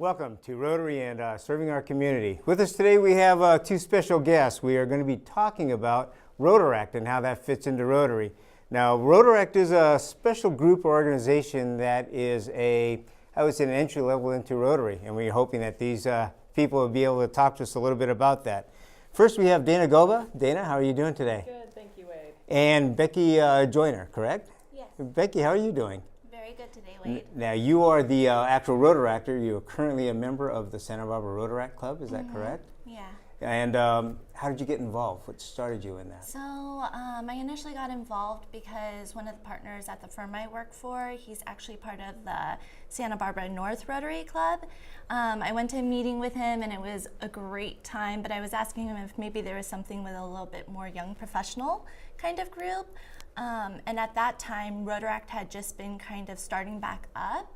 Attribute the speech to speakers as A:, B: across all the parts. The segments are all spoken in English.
A: Welcome to Rotary and Serving Our Community. With us today we have two special guests. We are going to be talking about Rotaract and how that fits into Rotary. Now, Rotaract is a special group or organization that is I would say, an entry level into Rotary, and we're hoping that these people will be able to talk to us a little bit about that. First, we have Dana Goba. Dana, how are you doing today?
B: Good, thank you, Wade.
A: And Becky Joyner, correct?
C: Yes.
A: Becky, how are you doing?
C: Very good today, Wade.
A: Now, you are the actual Rotaractor. You are currently a member of the Santa Barbara Rotaract Club, is that correct?
C: Yeah.
A: And how did you get involved? What started you in that?
C: So I initially got involved because one of the partners at the firm I work for, he's actually part of the Santa Barbara North Rotary Club. I went to a meeting with him and it was a great time, but I was asking him if maybe there was something with a little bit more young professional kind of group. And at that time, Rotaract had just been kind of starting back up.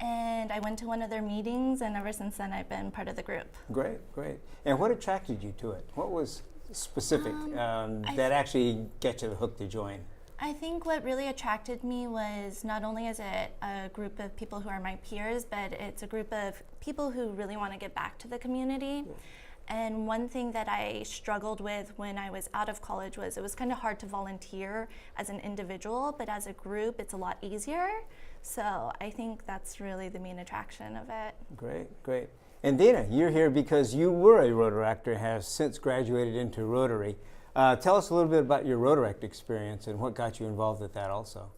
C: And I went to one of their meetings, and ever since then, I've been part of the group.
A: Great, great. And what attracted you to it? What was specific that actually gets you the hook to join?
C: I think what really attracted me was not only is it a group of people who are my peers, but it's a group of people who really want to give back to the community. Yeah. And one thing that I struggled with when I was out of college was it was kind of hard to volunteer as an individual, but as a group, it's a lot easier. So I think that's really the main attraction of it.
A: Great, great. And Dana, you're here because you were a Rotaractor and have since graduated into Rotary. Tell us a little bit about your Rotaract experience and what got you involved with that also.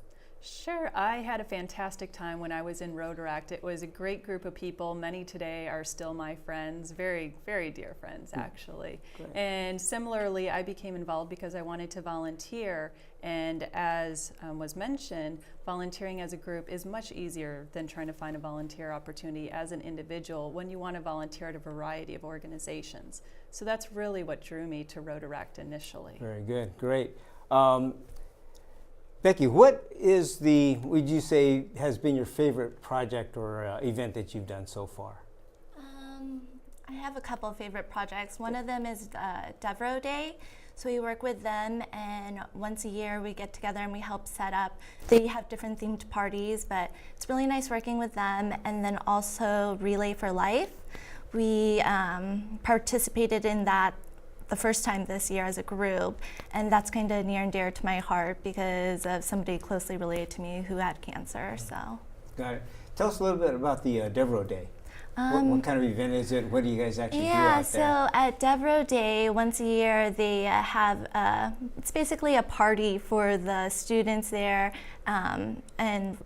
B: Sure, I had a fantastic time when I was in Rotaract. It was a great group of people. Many today are still my friends, very, very dear friends actually.
A: Great.
B: And similarly, I became involved because I wanted to volunteer. And as was mentioned, volunteering as a group is much easier than trying to find a volunteer opportunity as an individual when you want to volunteer at a variety of organizations. So that's really what drew me to Rotaract initially.
A: Very good, great. Becky, what would you say has been your favorite project or event that you've done so far?
C: I have a couple of favorite projects. One of them is Devro Day. So we work with them, and once a year we get together and we help set up. They have different themed parties, but it's really nice working with them. And then also Relay for Life. We participated in that the first time this year as a group, and that's kind of near and dear to my heart because of somebody closely related to me who had cancer. So. Got it.
A: Tell us a little bit about the Devro Day. What kind of event is it? What do you guys actually do out there?
C: Yeah, so at Devro Day, once a year, they have, it's basically a party for the students there, and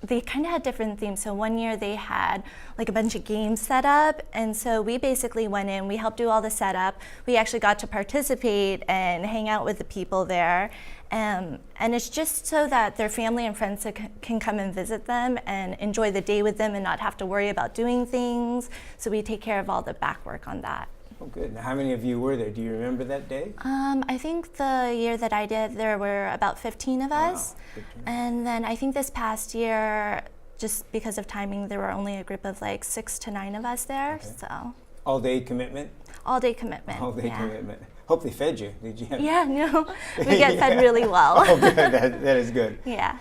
C: they kind of had different themes. So one year they had like a bunch of games set up, and so we basically went in, we helped do all the setup. We actually got to participate and hang out with the people there. And it's just so that their family and friends can come and visit them and enjoy the day with them and not have to worry about doing things. So we take care of all the back work on that.
A: Oh, good. Now, how many of you were there? Do you remember that day?
C: I think the year that I did, there were about 15 of us.
A: Wow.
C: And then I think this past year, just because of timing, there were only a group of like 6 to 9 of us there. Okay. So.
A: All-day commitment?
C: All-day commitment.
A: All-day commitment. Hope they fed you. Did you have?
C: Yeah, no. We get fed really well.
A: Oh, good. That is good.
C: Yeah.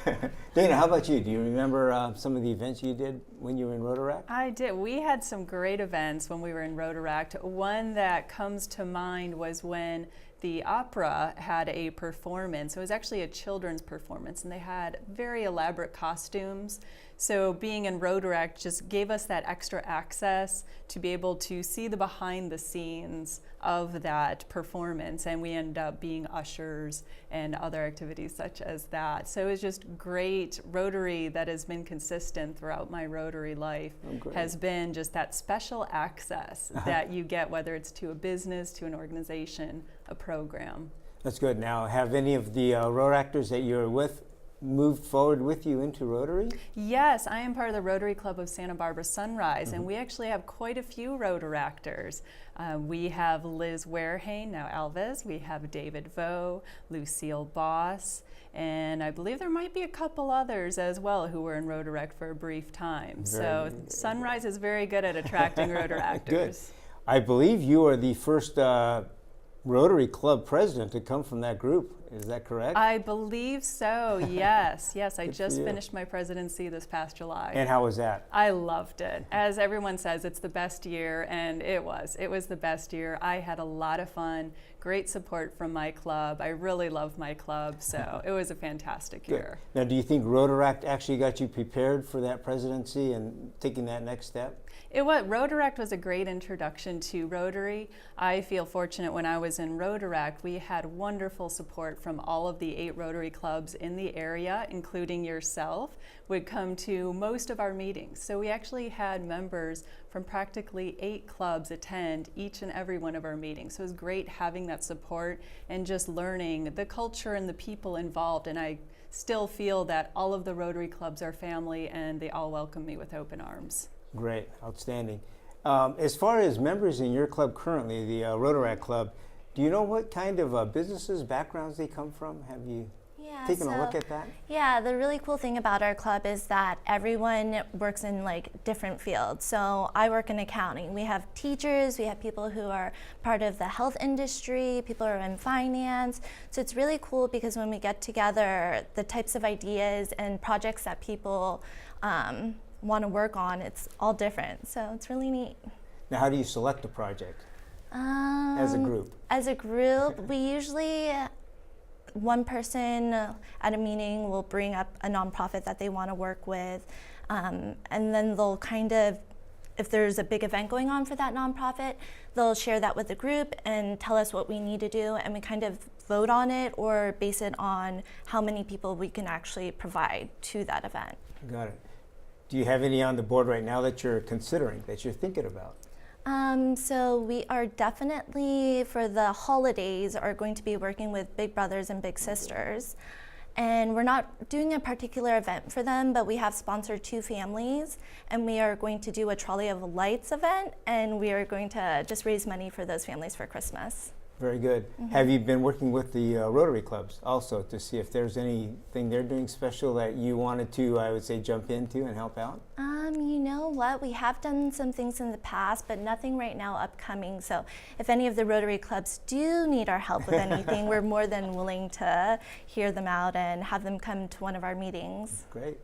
A: Dana, how about you? Do you remember some of the events you did when you were in Rotaract?
B: I did. We had some great events when we were in Rotaract. One that comes to mind was when the opera had a performance. It was actually a children's performance, and they had very elaborate costumes. So being in Rotaract just gave us that extra access to be able to see the behind the scenes of that performance, and we ended up being ushers and other activities such as that. So it was just great. Rotary that has been consistent throughout my Rotary life has been just that special access that you get, whether it's to a business, to an organization, a program.
A: That's good. Now, have any of the Rotaractors that you're with moved forward with you into Rotary?
B: Yes, I am part of the Rotary Club of Santa Barbara Sunrise, and we actually have quite a few Rotaractors. We have Liz Warehane, now Alves. We have David Vo, Lucille Boss, and I believe there might be a couple others as well who were in Rotaract for a brief time. So Sunrise is very good at attracting Rotaractors.
A: Good. I believe you are the first Rotary Club president to come from that group. Is that correct?
B: I believe so, yes. Yes, I
A: Good for
B: just
A: you.
B: finished my presidency this past July.
A: And how was that?
B: I loved it. As everyone says, it's the best year, and it was. It was the best year. I had a lot of fun, great support from my club. I really love my club, so it was a fantastic year.
A: Now, do you think Rotaract actually got you prepared for that presidency and taking that next step?
B: Rotaract was a great introduction to Rotary. I feel fortunate when I was in Rotaract, we had wonderful support from all of the 8 Rotary clubs in the area, including yourself, would come to most of our meetings. So we actually had members from practically 8 clubs attend each and every one of our meetings. So it was great having that support and just learning the culture and the people involved. And I still feel that all of the Rotary clubs are family and they all welcome me with open arms.
A: Great, outstanding. As far as members in your club currently, the Rotaract Club, do you know what kind of businesses, backgrounds they come from? Have you taken a look at that?
C: Yeah, the really cool thing about our club is that everyone works in like different fields. So I work in accounting. We have teachers, we have people who are part of the health industry, people who are in finance. So it's really cool because when we get together, the types of ideas and projects that people want to work on, it's all different. So it's really neat.
A: Now, how do you select a project as a group?
C: As a group, we usually, one person at a meeting will bring up a nonprofit that they want to work with, and then they'll kind of, if there's a big event going on for that nonprofit, they'll share that with the group and tell us what we need to do, and we kind of vote on it or base it on how many people we can actually provide to that event.
A: Got it. Do you have any on the board right now that you're considering, that you're thinking about?
C: So we are definitely, for the holidays, are going to be working with Big Brothers and Big Sisters. And we're not doing a particular event for them, but we have sponsored 2 families, and we are going to do a Trolley of Lights event, and we are going to just raise money for those families for Christmas.
A: Very good. Have you been working with the Rotary clubs also to see if there's anything they're doing special that you wanted to, I would say, jump into and help out?
C: You know what? We have done some things in the past, but nothing right now upcoming. So if any of the Rotary clubs do need our help with anything, we're more than willing to hear them out and have them come to one of our meetings.
A: Great.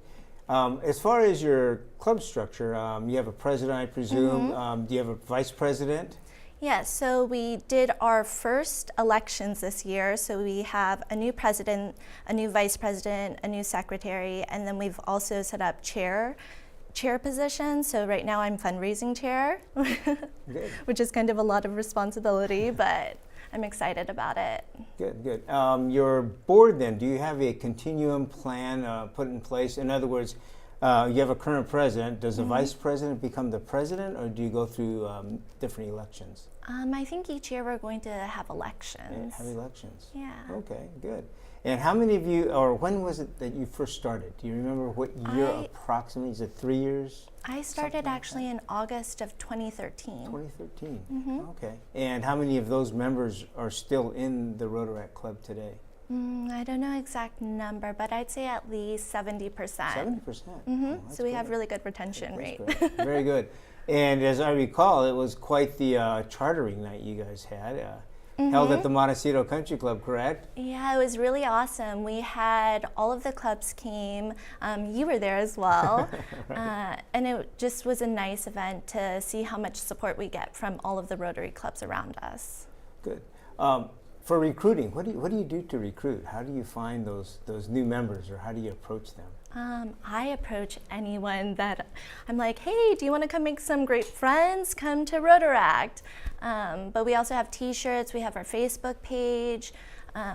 A: As far as your club structure, you have a president, I presume. Do you have a vice president?
C: Yes, so we did our first elections this year. So we have a new president, a new vice president, a new secretary, and then we've also set up chair position. So right now I'm fundraising chair, which is kind of a lot of responsibility, but I'm excited about it.
A: Good, good. Your board then, do you have a continuum plan put in place? In other words, you have a current president. Does the vice president become the president, or do you go through different elections?
C: I think each year we're going to have elections.
A: Have elections.
C: Yeah.
A: Okay, good. And how many of you, or when was it that you first started? Do you remember what year approximately? Is it 3 years?
C: I started actually in August of 2013.
A: 2013. Okay. And how many of those members are still in the Rotaract Club today?
C: I don't know exact number, but I'd say at least 70%.
A: 70%.
C: Oh, so we have really good retention rate.
A: Very good. And as I recall, it was quite the chartering night you guys had, held at the Montecito Country Club, correct?
C: Yeah, it was really awesome. We had all of the clubs came. You were there as well. And it just was a nice event to see how much support we get from all of the Rotary clubs around us.
A: Good. For recruiting, what do you do to recruit? How do you find those new members, or how do you approach them?
C: I approach anyone that I'm like, hey, do you want to come make some great friends? Come to Rotaract. But we also have t-shirts, we have our Facebook page.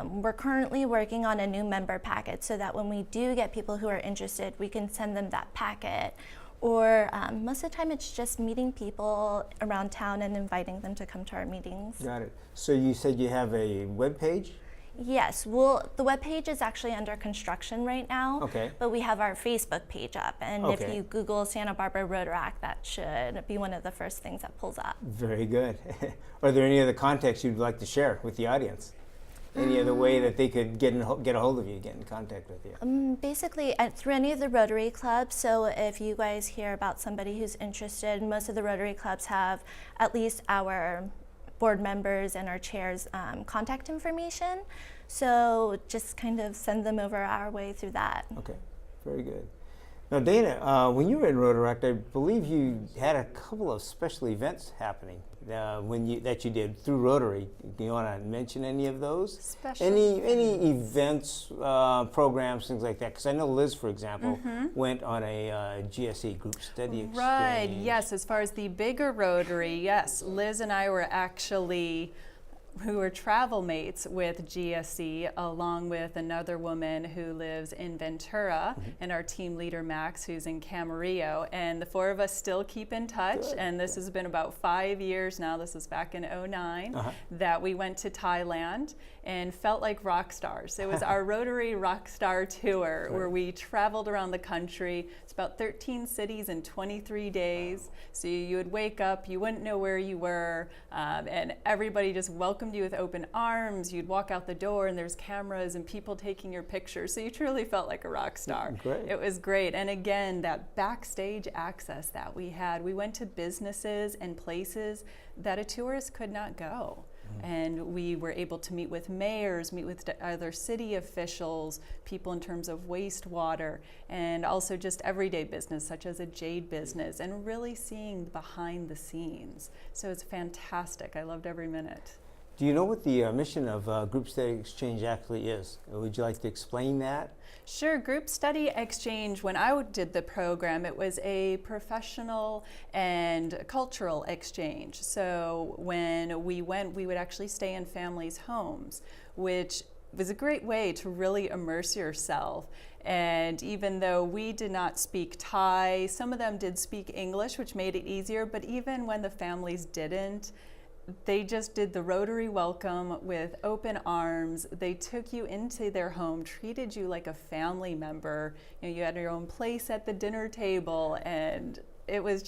C: We're currently working on a new member packet so that when we do get people who are interested, we can send them that packet. Or most of the time it's just meeting people around town and inviting them to come to our meetings.
A: Got it. So you said you have a web page?
C: Yes, well, the webpage is actually under construction right now, but we have our Facebook page up, and if you Google Santa Barbara Rotaract, that should be one of the first things that pulls up.
A: Very good. Are there any other contacts you'd like to share with the audience? Any other way that they could get a hold of you, get in contact with you?
C: Basically, through any of the Rotary clubs. So if you guys hear about somebody who's interested, most of the Rotary clubs have at least our board members and our chairs contact information. So just kind of send them over our way through that.
A: Okay, very good. Now, Dana, when you were in Rotaract, I believe you had a couple of special events happening that you did through Rotary. Do you want to mention any of those?
B: Special
A: Any events, programs, things like that? Because I know Liz, for example, went on a GSE group study exchange.
B: Right, yes, as far as the bigger Rotary, yes, Liz and I were actually who were travel mates with GSE, along with another woman who lives in Ventura, and our team leader Max, who's in Camarillo. And the four of us still keep in touch.
A: Good.
B: And this has been about 5 years now. This was back in '09 that we went to Thailand and felt like rock stars. It was our Rotary Rock Star Tour where we traveled around the country. It's about 13 cities in 23 days. So you would wake up, you wouldn't know where you were, and everybody just welcomed you with open arms. You'd walk out the door and there's cameras and people taking your pictures. So you truly felt like a rock star.
A: Great.
B: It was great. And again, that backstage access that we had, we went to businesses and places that a tourist could not go. And we were able to meet with mayors, meet with other city officials, people in terms of wastewater, and also just everyday business such as a jade business, and really seeing behind the scenes. So it's fantastic. I loved every minute.
A: Do you know what the mission of Group Study Exchange actually is? Would you like to explain that?
B: Sure. Group Study Exchange, when I did the program, it was a professional and cultural exchange. So when we went, we would actually stay in families' homes, which was a great way to really immerse yourself. And even though we did not speak Thai, some of them did speak English, which made it easier. But even when the families didn't, they just did the Rotary welcome with open arms. They took you into their home, treated you like a family member. You know, you had your own place at the dinner table, and it was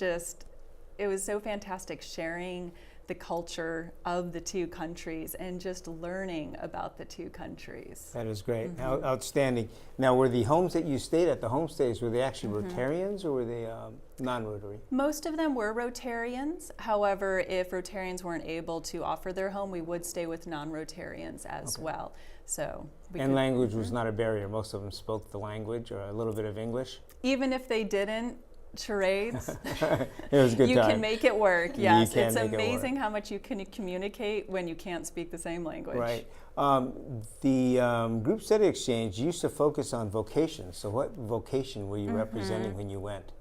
B: so fantastic sharing the culture of the two countries and just learning about the two countries.
A: That is great. Outstanding. Now, were the homes that you stayed at, the homestays, were they actually Rotarians or were they non-Rotary?
B: Most of them were Rotarians. However, if Rotarians weren't able to offer their home, we would stay with non-Rotarians as well. So
A: and language was not a barrier. Most of them spoke the language or a little bit of English.
B: Even if they didn't, charades.
A: It was a good
B: you
A: time.
B: can make it work. Yes, it's
A: make it
B: amazing how much you can communicate when you can't speak the same language.
A: Right. The Group Study Exchange used to focus on vocations. So what vocation were you representing when you went?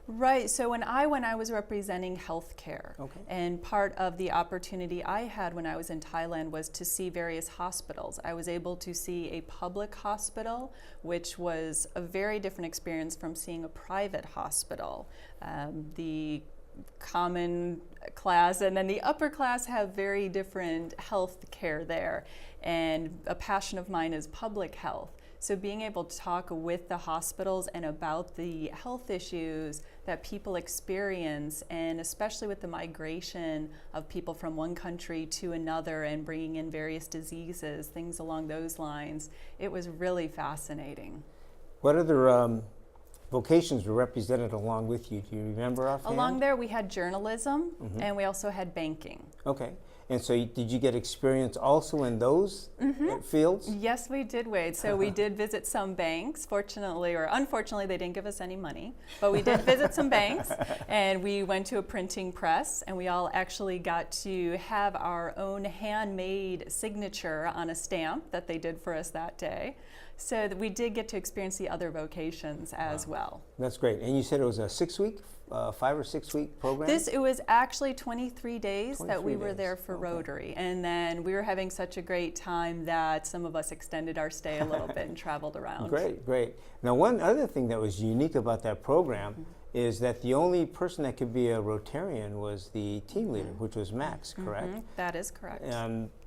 B: Right, so when I went, I was representing healthcare.
A: Okay.
B: And part of the opportunity I had when I was in Thailand was to see various hospitals. I was able to see a public hospital, which was a very different experience from seeing a private hospital. The common class and then the upper class have very different health care there. And a passion of mine is public health. So being able to talk with the hospitals and about the health issues that people experience, and especially with the migration of people from one country to another and bringing in various diseases, things along those lines, it was really fascinating.
A: What other vocations were represented along with you? Do you remember offhand?
B: Along there we had journalism and we also had banking.
A: Okay. And so did you get experience also in those fields?
B: Yes, we did, Wade. So we did visit some banks. Fortunately, or unfortunately, they didn't give us any money. But we did visit some banks, and we went to a printing press, and we all actually got to have our own handmade signature on a stamp that they did for us that day. So that we did get to experience the other vocations as well.
A: That's great. And you said it was a 5 or 6 week program?
B: It was actually 23 days that we were
A: days.
B: there for Rotary. And then we were having such a great time that some of us extended our stay a little bit and traveled around.
A: Great, great. Now, one other thing that was unique about that program is that the only person that could be a Rotarian was the team leader, which was Max, correct?
B: That is correct.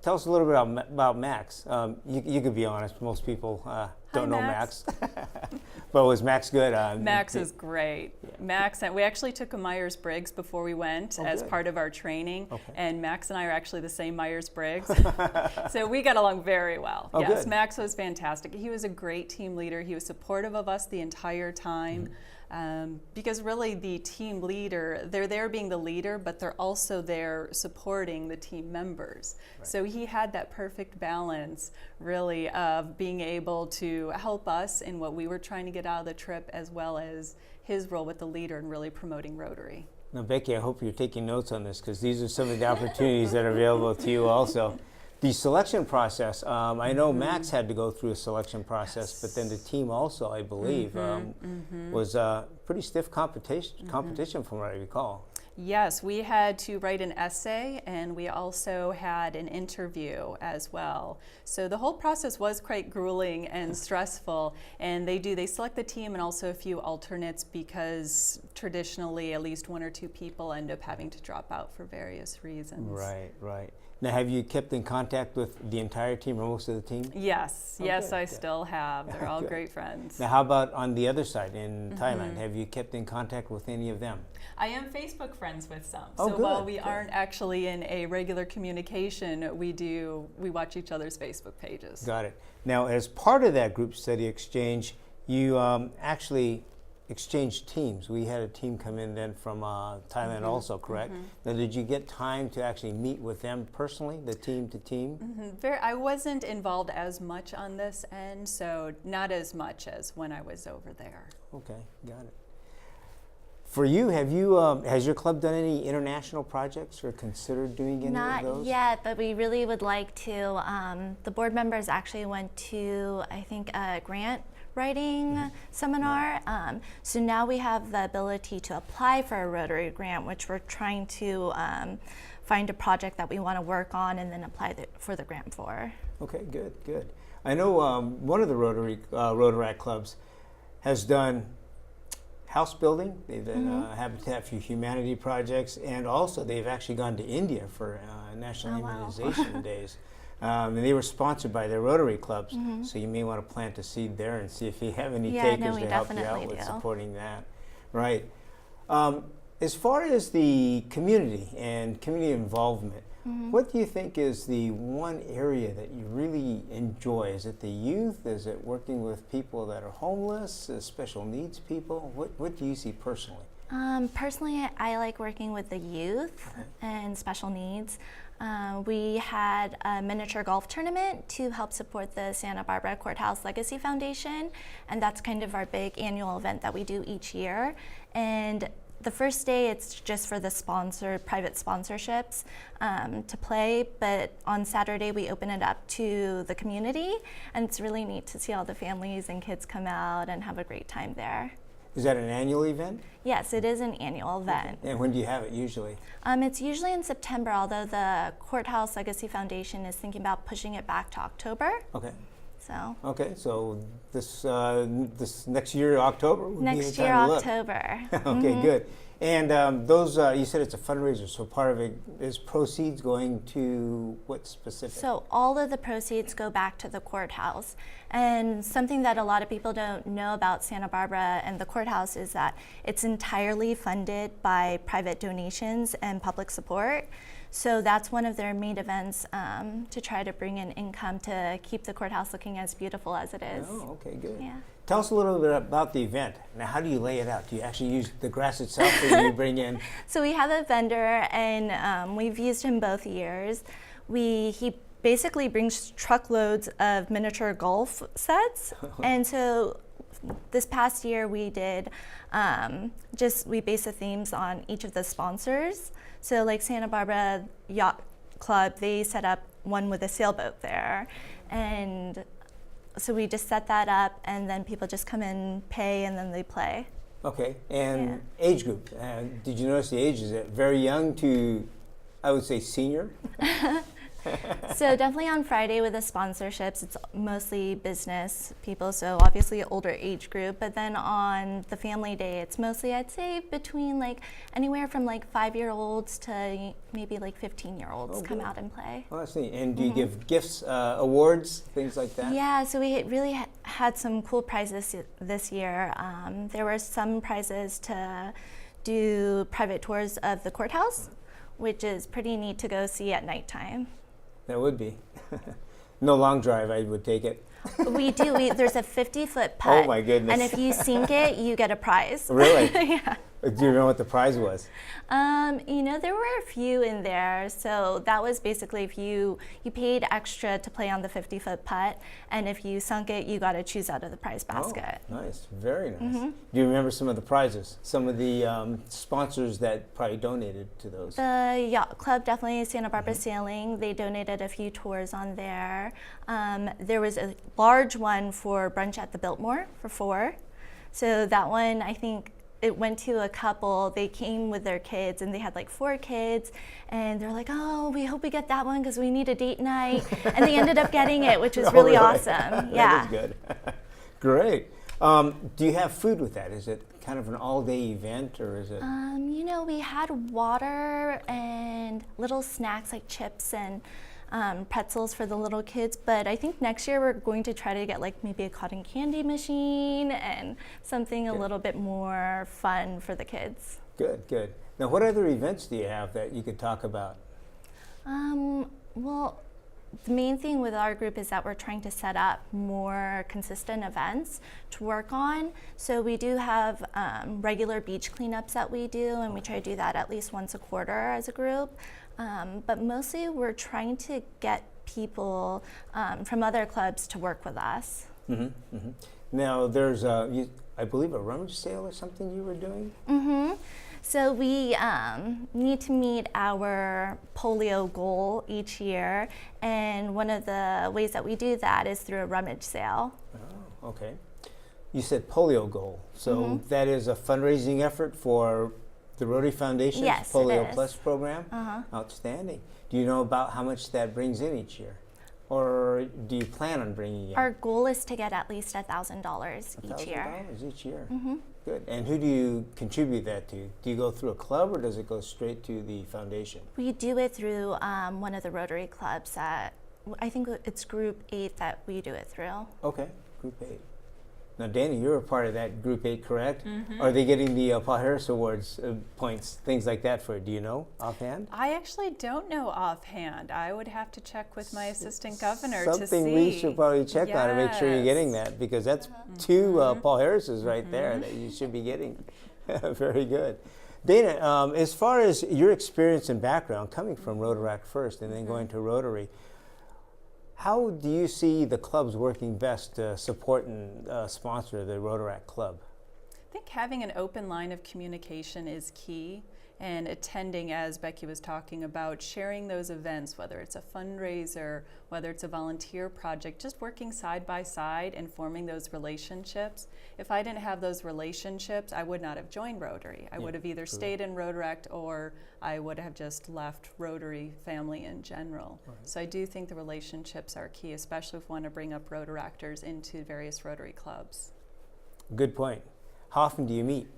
A: Tell us a little bit about Max. You could be honest, most people don't know Max. But was Max good?
B: Max is great. Yeah. Max, we actually took a Myers-Briggs before we went as part of our training, and Max and I are actually the same Myers-Briggs. So we got along very well. Yes, good. Max was fantastic. He was a great team leader. He was supportive of us the entire time. Because really the team leader, they're there being the leader, but they're also there supporting the team members.
A: Right.
B: So he had that perfect balance really of being able to help us in what we were trying to get out of the trip, as well as his role with the leader and really promoting Rotary.
A: Now, Becky, I hope you're taking notes on this, because these are some of the opportunities that are available to you also. The selection process, I know Max had to go through a selection process, but then the team also, I believe, was pretty stiff competition from what I recall.
B: Yes, we had to write an essay, and we also had an interview as well. So the whole process was quite grueling and stressful, and they select the team and also a few alternates, because traditionally at least one or two people end up having to drop out for various reasons.
A: Right, right. Now, have you kept in contact with the entire team or most of the team?
B: Yes,
A: Oh,
B: yes,
A: good,
B: I
A: good.
B: still have. They're all
A: Good.
B: great friends.
A: Now, how about on the other side in Thailand? Have you kept in contact with any of them?
B: I am Facebook friends with some.
A: Oh,
B: so while
A: good,
B: we
A: good.
B: aren't actually in a regular communication, we watch each other's Facebook pages.
A: Got it. Now, as part of that group study exchange, you actually exchanged teams. We had a team come in then from Thailand also, correct? Now, did you get time to actually meet with them personally, the team to team?
B: I wasn't involved as much on this end, so not as much as when I was over there.
A: Okay, got it. For you, has your club done any international projects or considered doing any
C: Not
A: of those?
C: yet, but we really would like to. The board members actually went to, I think, a grant writing seminar. So now we have the ability to apply for a Rotary grant, which we're trying to find a project that we want to work on and then apply for the grant for.
A: Okay, good, good. I know one of the Rotaract clubs has done house building. They've done Habitat for Humanity projects, and also they've actually gone to India for National Immunization Days. And they were sponsored by their Rotary clubs, so you may want to plant a seed there and see if you have any takers to help you out with supporting that. Right. As far as the community and community involvement, what do you think is the one area that you really enjoy? Is it the youth? Is it working with people that are homeless, special needs people? What do you see personally?
C: Personally, I like working with the youth and special needs. We had a miniature golf tournament to help support the Santa Barbara Courthouse Legacy Foundation, and that's kind of our big annual event that we do each year. And the first day, it's just for the private sponsorships to play, but on Saturday, we open it up to the community, and it's really neat to see all the families and kids come out and have a great time there.
A: Is that an annual event?
C: Yes, it is an annual event.
A: And when do you have it usually?
C: It's usually in September, although the Courthouse Legacy Foundation is thinking about pushing it back to October.
A: Okay.
C: So
A: Okay, so this next year, October, would be the
C: next year,
A: time to look.
C: October.
A: Okay, good. And those, you said it's a fundraiser, so part of it is proceeds going to what specific?
C: So all of the proceeds go back to the courthouse. And something that a lot of people don't know about Santa Barbara and the courthouse is that it's entirely funded by private donations and public support. So that's one of their main events to try to bring in income to keep the courthouse looking as beautiful as it is.
A: Oh, okay, good.
C: Yeah.
A: Tell us a little bit about the event. Now, how do you lay it out? Do you actually use the grass itself, or do you bring in?
C: So we have a vendor, and we've used him both years. He basically brings truckloads of miniature golf sets, and so this past year we did we based the themes on each of the sponsors. So like Santa Barbara Yacht Club, they set up one with a sailboat there, and so we just set that up, and then people just come in, pay, and then they play.
A: Okay, and age group. Did you notice the age? Is it very young to, I would say, senior?
C: So definitely on Friday with the sponsorships, it's mostly business people, so obviously older age group. But then on the family day, it's mostly, I'd say, between like anywhere from like 5-year-olds to maybe like 15-year-olds come out and play.
A: Oh, that's neat. And do you give gifts, awards, things like that?
C: Yeah, so we really had some cool prizes this year. There were some prizes to do private tours of the courthouse, which is pretty neat to go see at nighttime.
A: That would be. No long drive, I would take it.
C: We do. There's a 50-foot putt.
A: Oh my goodness.
C: And if you sink it, you get a prize.
A: Really?
C: Yeah.
A: Do you know what the prize was?
C: There were a few in there. So that was basically if you paid extra to play on the 50-foot putt, and if you sunk it, you got to choose out of the prize basket.
A: Oh, nice. Very nice. Do you remember some of the prizes? Some of the sponsors that probably donated to those?
C: The yacht club, definitely Santa Barbara Sailing. They donated a few tours on there. There was a large one for brunch at the Biltmore for 4. So that one, I think, it went to a couple. They came with their kids, and they had like 4 kids, and they're like, "Oh, we hope we get that one because we need a date night." And they ended up getting it, which was really awesome. Yeah,
A: That is good. Great. Do you have food with that? Is it kind of an all-day event, or is it?
C: We had water and little snacks like chips and pretzels for the little kids, but I think next year we're going to try to get like maybe a cotton candy machine and something a little bit more fun for the kids.
A: Good, good. Now, what other events do you have that you could talk about?
C: Well, the main thing with our group is that we're trying to set up more consistent events to work on. So we do have regular beach cleanups that we do, and we try to do that at least once a quarter as a group. But mostly we're trying to get people from other clubs to work with us.
A: Now, there's, I believe, a rummage sale or something you were doing?
C: So we need to meet our polio goal each year, and one of the ways that we do that is through a rummage sale.
A: Oh, okay. You said polio goal, so that is a fundraising effort for the Rotary Foundation's
C: Yes,
A: Polio
C: it is.
A: Plus program? Outstanding. Do you know about how much that brings in each year? Or do you plan on bringing in?
C: Our goal is to get at least $1,000 each year.
A: $1,000 each year. Good. And who do you contribute that to? Do you go through a club, or does it go straight to the foundation?
C: We do it through one of the Rotary clubs that, I think it's Group 8 that we do it through.
A: Okay, Group 8. Now, Dana, you're a part of that Group 8, correct? Are they getting the Paul Harris Awards points, things like that for it? Do you know offhand?
B: I actually don't know offhand. I would have to check with my assistant governor to see.
A: Something we should probably check on and make sure you're getting that, because that's 2 Paul Harrises right there that you should be getting. Very good. Dana, as far as your experience and background coming from Rotaract first and then going to Rotary, how do you see the clubs working best to support and sponsor the Rotaract Club?
B: I think having an open line of communication is key, and attending, as Becky was talking about, sharing those events, whether it's a fundraiser, whether it's a volunteer project, just working side by side and forming those relationships. If I didn't have those relationships, I would not have joined Rotary. I would have either stayed in Rotaract, or I would have just left Rotary family in general. So I do think the relationships are key, especially if we want to bring up Rotaractors into various Rotary clubs.
A: Good point. How often do you meet?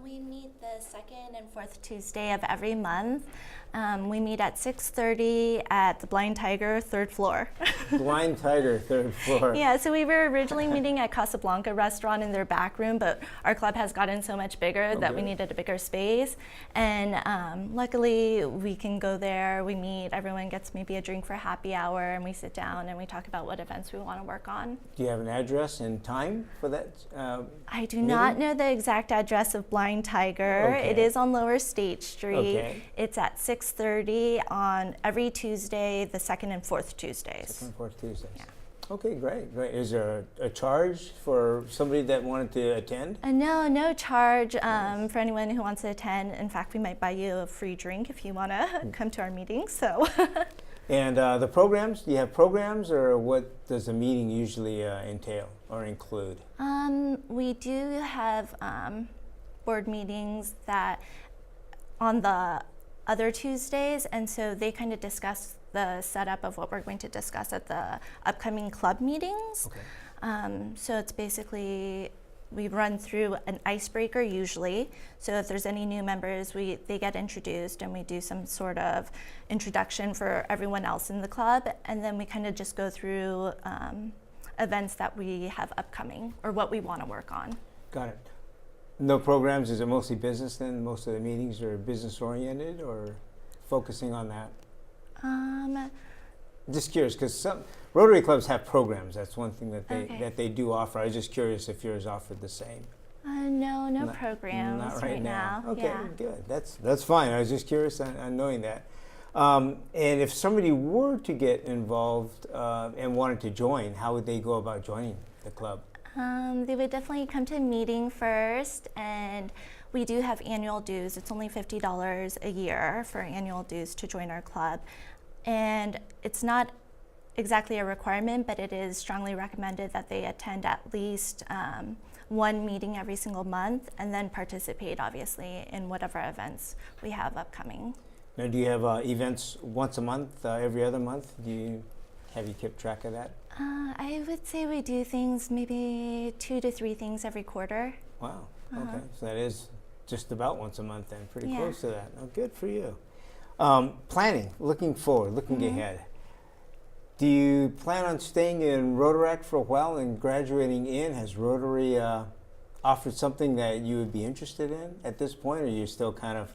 C: We meet the 2nd and 4th Tuesday of every month. We meet at 6:30 at the Blind Tiger, 3rd floor.
A: Blind Tiger, 3rd floor.
C: Yeah, so we were originally meeting at Casablanca restaurant in their back room, but our club has gotten so much bigger that we needed a bigger space. And luckily, we can go there, we meet, everyone gets maybe a drink for happy hour, and we sit down and we talk about what events we want to work on.
A: Do you have an address and time for that?
C: I do not know the exact address of Blind Tiger.
A: Okay.
C: It is on Lower State Street.
A: Okay.
C: It's at 6:30 on every Tuesday, the 2nd and 4th Tuesdays.
A: 2nd and 4th Tuesdays.
C: Yeah.
A: Okay, great, great. Is there a charge for somebody that wanted to attend?
C: No charge for anyone who wants to attend. In fact, we might buy you a free drink if you want to come to our meetings. So.
A: And the programs, do you have programs, or what does a meeting usually entail or include?
C: We do have board meetings that on the other Tuesdays, and so they kind of discuss the setup of what we're going to discuss at the upcoming club meetings.
A: Okay.
C: So it's basically, we run through an icebreaker usually. So if there's any new members, they get introduced, and we do some sort of introduction for everyone else in the club, and then we kind of just go through events that we have upcoming or what we want to work on.
A: Got it. No programs, is it mostly business then? Most of the meetings are business oriented, or focusing on that? Just curious, because some Rotary clubs have programs. That's one thing that
C: Okay.
A: they do offer. I was just curious if yours offered the same.
C: No programs
A: Not
C: right now.
A: Okay,
C: Yeah.
A: good. That's fine. I was just curious on knowing that. And if somebody were to get involved and wanted to join, how would they go about joining the club?
C: They would definitely come to a meeting first, and we do have annual dues. It's only $50 a year for annual dues to join our club. And it's not exactly a requirement, but it is strongly recommended that they attend at least one meeting every single month, and then participate, obviously, in whatever events we have upcoming.
A: Now, do you have events once a month, every other month? Have you kept track of that?
C: I would say we do things, maybe 2 to 3 things every quarter.
A: Wow. Okay, so that is just about once a month then. Pretty
C: Yeah.
A: close to that. Oh, good for you. Planning, looking forward, looking ahead. Do you plan on staying in Rotaract for a while and graduating in? Has Rotary offered something that you would be interested in at this point, or are you still kind of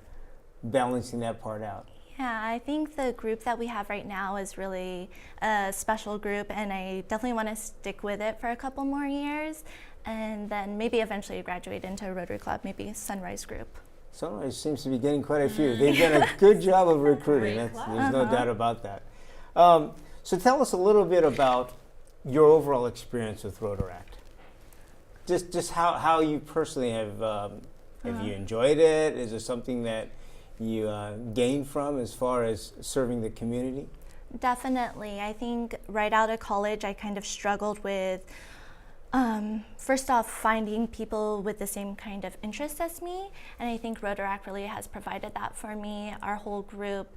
A: balancing that part out?
C: Yeah, I think the group that we have right now is really a special group, and I definitely want to stick with it for a couple more years, and then maybe eventually graduate into a Rotary Club, maybe Sunrise Group.
A: Sunrise seems to be getting quite a few. They've done a good job of recruiting.
B: Great
A: There's no doubt about that. So tell us a little bit about your overall experience with Rotaract. Just how you personally have you enjoyed it? Is it something that you gained from as far as serving the community?
C: Definitely. I think right out of college, I kind of struggled with, first off, finding people with the same kind of interests as me. And I think Rotaract really has provided that for me. Our whole group,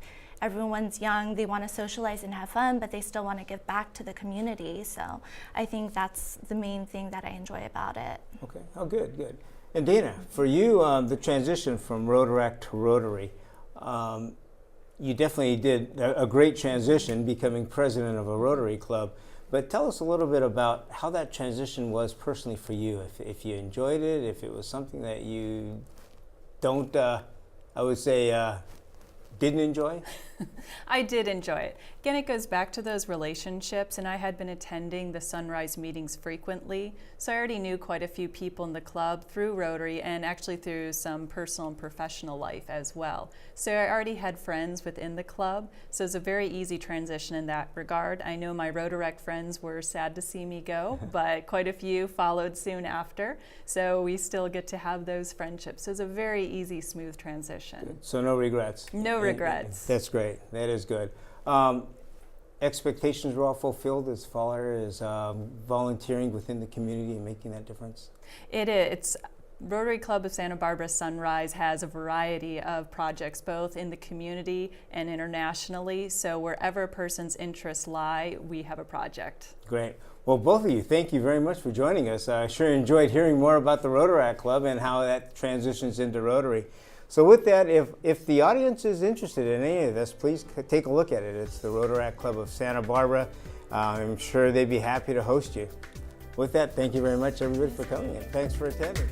C: everyone's young, they want to socialize and have fun, but they still want to give back to the community. So I think that's the main thing that I enjoy about it.
A: Okay. Oh, good, good. And Dana, for you, the transition from Rotaract to Rotary, you definitely did a great transition, becoming president of a Rotary Club. But tell us a little bit about how that transition was personally for you. If you enjoyed it, if it was something that you don't, I would say, didn't enjoy?
B: I did enjoy it. Again, it goes back to those relationships, and I had been attending the Sunrise meetings frequently, so I already knew quite a few people in the club through Rotary and actually through some personal and professional life as well. So I already had friends within the club, so it's a very easy transition in that regard. I know my Rotaract friends were sad to see me go, but quite a few followed soon after, so we still get to have those friendships. So it's a very easy, smooth transition.
A: So no regrets?
B: No regrets.
A: That's great. That is good. Expectations were all fulfilled as far as volunteering within the community and making that difference?
B: It is. Rotary Club of Santa Barbara Sunrise has a variety of projects both in the community and internationally, so wherever a person's interests lie, we have a project.
A: Great. Well, both of you, thank you very much for joining us. I sure enjoyed hearing more about the Rotaract Club and how that transitions into Rotary. So with that, if the audience is interested in any of this, please take a look at it. It's the Rotaract Club of Santa Barbara. I'm sure they'd be happy to host you. With that, thank you very much, everybody, for coming in. Thanks for attending.